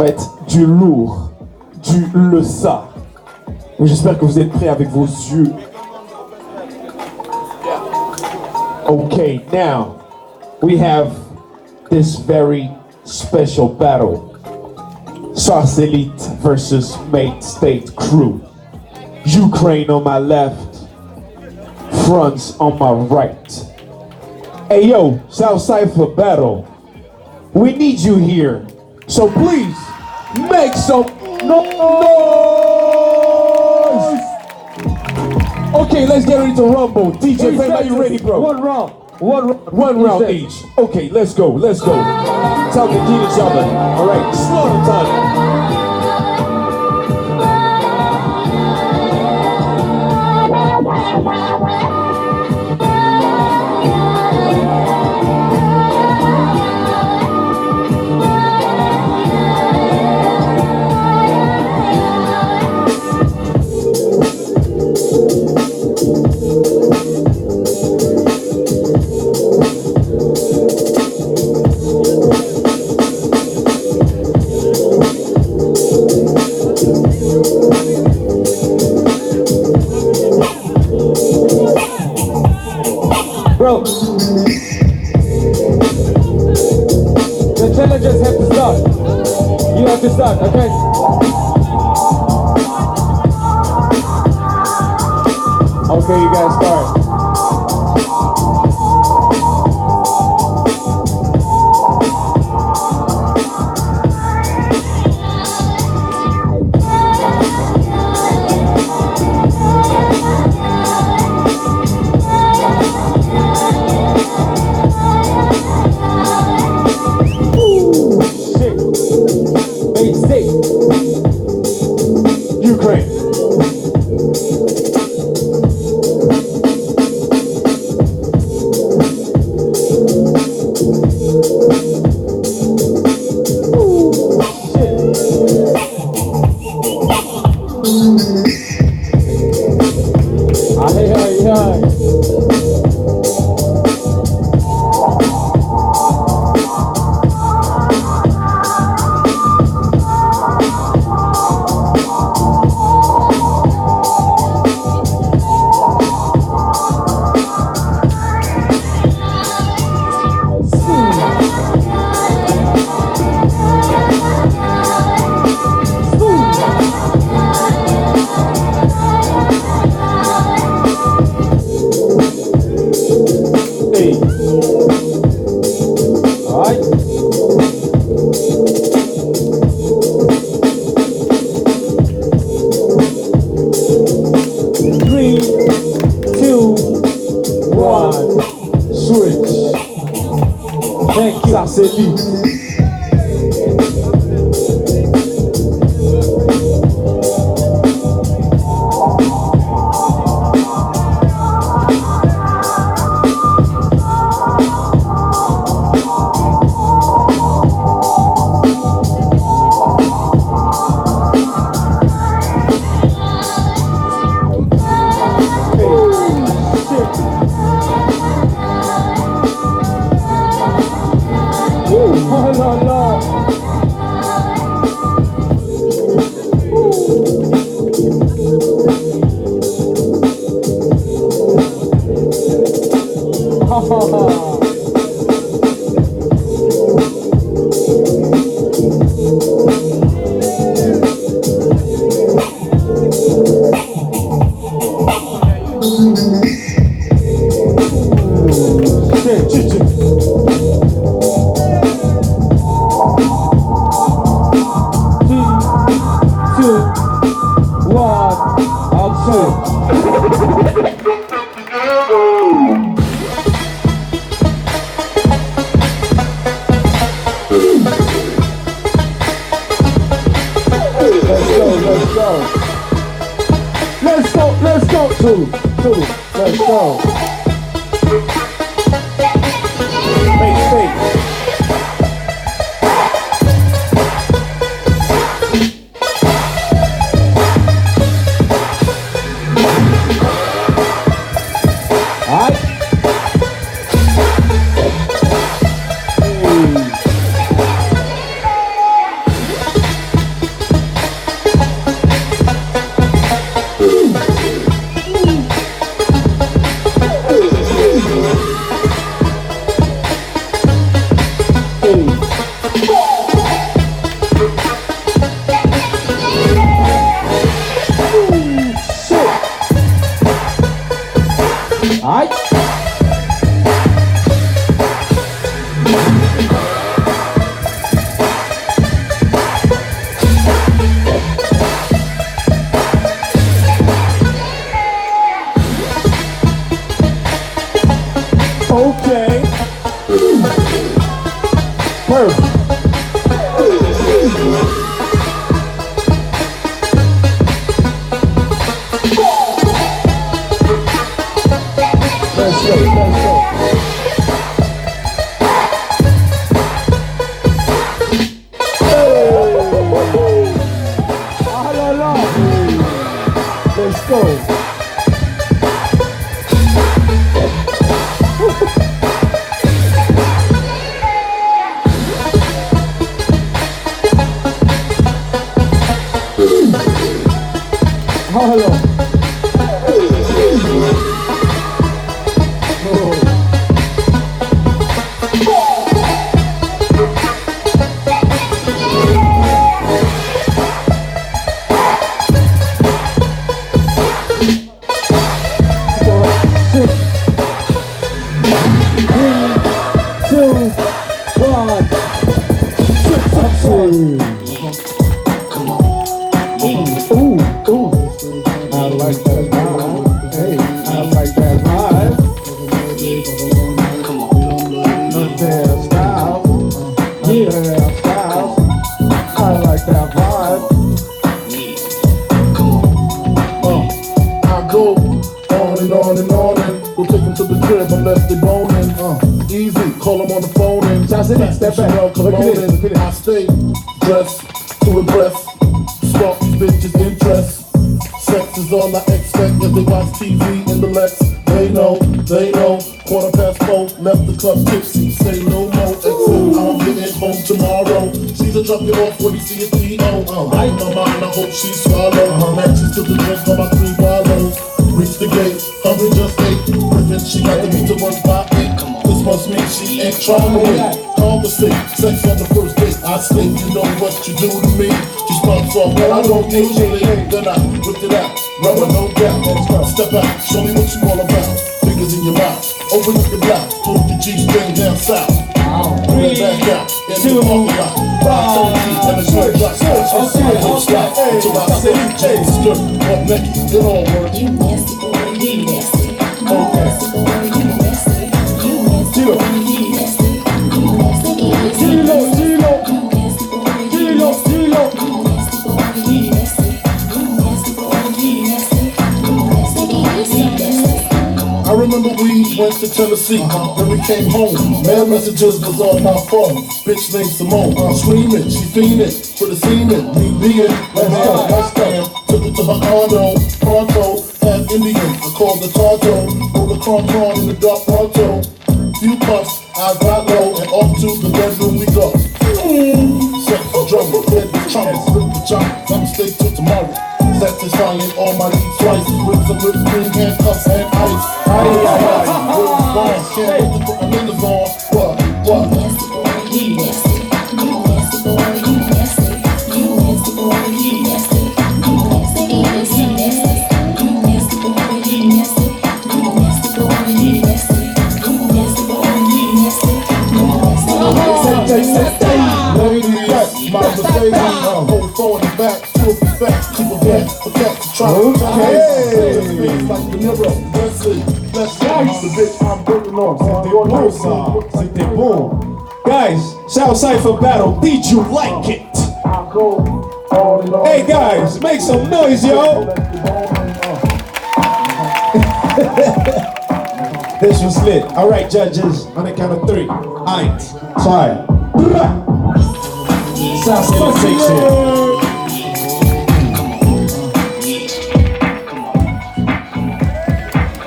être du lourd, du le ça. J'espère que vous êtes prêts avec vos yeux. Okay, now we have this very special battle. Sauce Elite versus Mate State Crew. Ukraine on my left, France on my right. Hey yo, South Cypher battle. We need you here. So please, make some noise! Okay, let's get ready to rumble. DJ Fame, are you ready, bro? One round each. Okay, let's go. Time to get each other. All right, slaughter time. Bro, the challengers have to start. You have to start, okay? Okay, you guys start. Ukraine. Sauce Elite. Let's go. Two. Let's go. Make space. Step back. Chanel Look at cologne this. and I stay dressed to impress. Spark these bitches' interest. Sex is all I expect as they watch TV in the Lex. They know. 4:15, left the club tipsy. Say no more, exit. I'll get it home tomorrow. She's a drop it off when you see a T.O. Right in my mind, I hope she swallow. Matches to the drink on my 3 bottles. Reach the gate, hungry just ate. Griffin, she got the meat to run by 8. This must mean she ain't trying to wait. Conversate, sex on the first date. I think you know what you do to me. She starts off, but I don't usually. Then I whip it out, rubber no doubt. Step out, show me what you all about. Fingers in your mouth, open up your blouse, pull your G-string down south. Bring it back out, in the parking lot. Box on the seat, and a short drop. I don't stop until I say James skirt up naked. It all works. You nasty boy, you nasty. You Okay. nasty boy, you nasty. You nasty boy, you nasty. You nasty boy, you nasty. You nasty boy, you nasty. You nasty boy, you nasty. You nasty boy, you nasty. You nasty boy, you nasty. I remember we went to Tennessee, then we came home. Man messages was on my phone. Bitch named Simone, screaming, she fiending for the semen. Me being, let's go. Took it to her condo, pronto, half Indian. I called the Tonto, rolled the cron in the dark pronto. Few puffs, I got low, and off to the bedroom we go. Set the drum, head the trumpet, flip the jump. I'm stay till tomorrow. Satisfying all my needs twice with some whipped cream, handcuffs, and ice. Can't wait to put my niggas on. What? You nasty boy, you nasty. You nasty boy, you nasty. You nasty boy, you nasty. You nasty boy, you nasty. You nasty boy, you nasty. You nasty boy, you nasty. You nasty boy, you nasty. You nasty boy, Ladies, my Mercedes, hold forward and back, to perfect, keep a back, forget to try to like De Niro, let's see, the bitch I'm working on, C'était bon. Guys, Southside for battle. Did you like it? Hey guys, make some noise, yo. This was lit. All right, judges, on the count of 3. 1, 2, 3. Southside takes it.